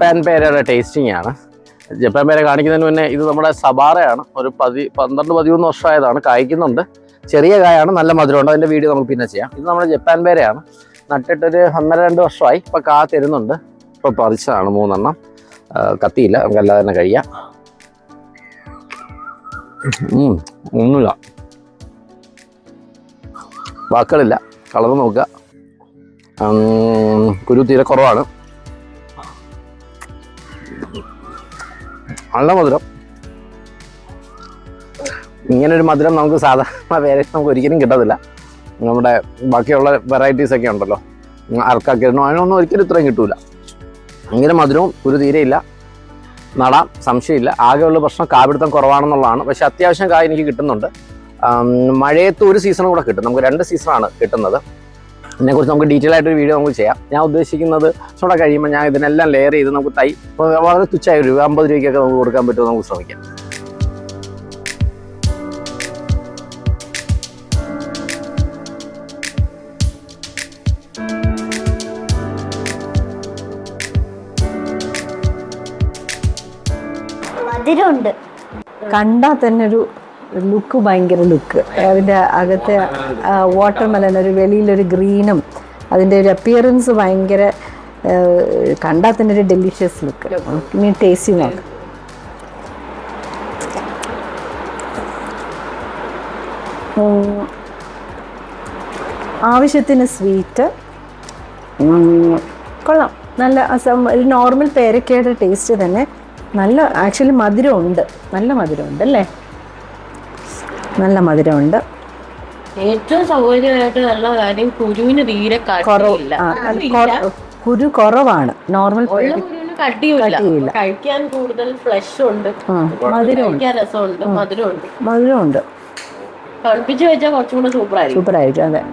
Japan പേരയുടെ tasting ആണ്. Japan പേര കാണിക്കുന്നതിന് മുന്നേ ഇത് നമ്മുടെ സബാറയാണ്. ഒരു 12-13 വർഷമായതാണ്. കായ്ക്കുന്നുണ്ട്, ചെറിയ കായാണ്, നല്ല മധുരമുണ്ട്. അതിൻ്റെ വീഡിയോ നമുക്ക് പിന്നെ ചെയ്യാം. ഇത് നമ്മുടെ ജപ്പാൻ പേരയാണ്. നട്ടിട്ടൊരു 1.5-2 വർഷമായി. ഇപ്പോൾ കാ തരുന്നുണ്ട്. ഇപ്പോൾ പറിച്ചതാണ് 3 എണ്ണം. കത്തിയില്ല, നമുക്ക് അല്ലാതെ തന്നെ കഴിയാം. ഒന്നുമില്ല, വാക്കുകളില്ല. കളർ നോക്കുക, കുരു തീരെ കുറവാണ്. നല്ല മധുരം. ഇങ്ങനൊരു മധുരം നമുക്ക് സാധാരണ പേരെ നമുക്ക് ഒരിക്കലും കിട്ടത്തില്ല. നമ്മുടെ ബാക്കിയുള്ള വെറൈറ്റീസ് ഒക്കെ ഉണ്ടല്ലോ, അർക്കാക്കിരുന്നോ, അതിനൊന്നും ഒരിക്കലും ഇത്രയും കിട്ടൂല. ഇങ്ങനെ മധുരവും കുരു തീരെയില്ല. നടാം, സംശയമില്ല. ആകെയുള്ള പ്രശ്നം കാപിടുത്തം കുറവാണെന്നുള്ളതാണ്. പക്ഷെ അത്യാവശ്യം കായ എനിക്ക് കിട്ടുന്നുണ്ട്. മഴയത്ത് ഒരു സീസണും കൂടെ കിട്ടും. നമുക്ക് 2 സീസണാണ് കിട്ടുന്നത്. ഇതിനെക്കുറിച്ച് നമുക്ക് ഡീറ്റെയിൽ ആയിട്ടൊരു വീഡിയോ നമുക്ക് ചെയ്യാം. ഞാൻ ഉദ്ദേശിക്കുന്നത് കൂടെ കഴിയുമ്പോൾ ഞാൻ ഇതിനെല്ലാം ലെയർ ചെയ്ത് നമുക്ക് തൈ വളരെ തുച്ഛമായ രൂപ 50 രൂപയ്ക്കൊക്കെ നമുക്ക് കൊടുക്കാൻ പറ്റുമോ നമുക്ക് ശ്രമിക്കാം. മധുരമുണ്ട്. കണ്ടാൽ തന്നെ ഒരു ലുക്ക്, ഭയങ്കര ലുക്ക്. അതിൻ്റെ അകത്തെ വാട്ടർമെലൻ, ഒരു വെളിയിലൊരു ഗ്രീനും, അതിൻ്റെ ഒരു അപ്പിയറൻസ് ഭയങ്കര, കണ്ടാൽ തന്നെ ഒരു ഡെലിഷ്യസ് ലുക്ക്. ഇനി ടേസ്റ്റി നോക്കാം. ആവശ്യത്തിന് സ്വീറ്റ്, കൊള്ളാം. നല്ല ഒരു നോർമൽ പേരക്കയുടെ ടേസ്റ്റ് തന്നെ. നല്ല ആക്ച്വലി മധുരമുണ്ട്, നല്ല മധുരമുണ്ട് അല്ലേ, നല്ല മധുരമുണ്ട്. ഏറ്റവും സൗകര്യമായിട്ട് നല്ല കാര്യം കുരുവിന് തീരെ കുരു കുറവാണ്. നോർമൽ കട്ടിയില്ല, കഴിക്കാൻ കൂടുതൽ ഫ്ലഷ് ഉണ്ട്, മധുരമുണ്ട്, രസമുണ്ട്, മധുരമുണ്ട്. മധുരമുണ്ട്. തണുപ്പിച്ച് വെച്ചാൽ കുറച്ചും കൂടെ സൂപ്പറായിരിക്കും. അതെ.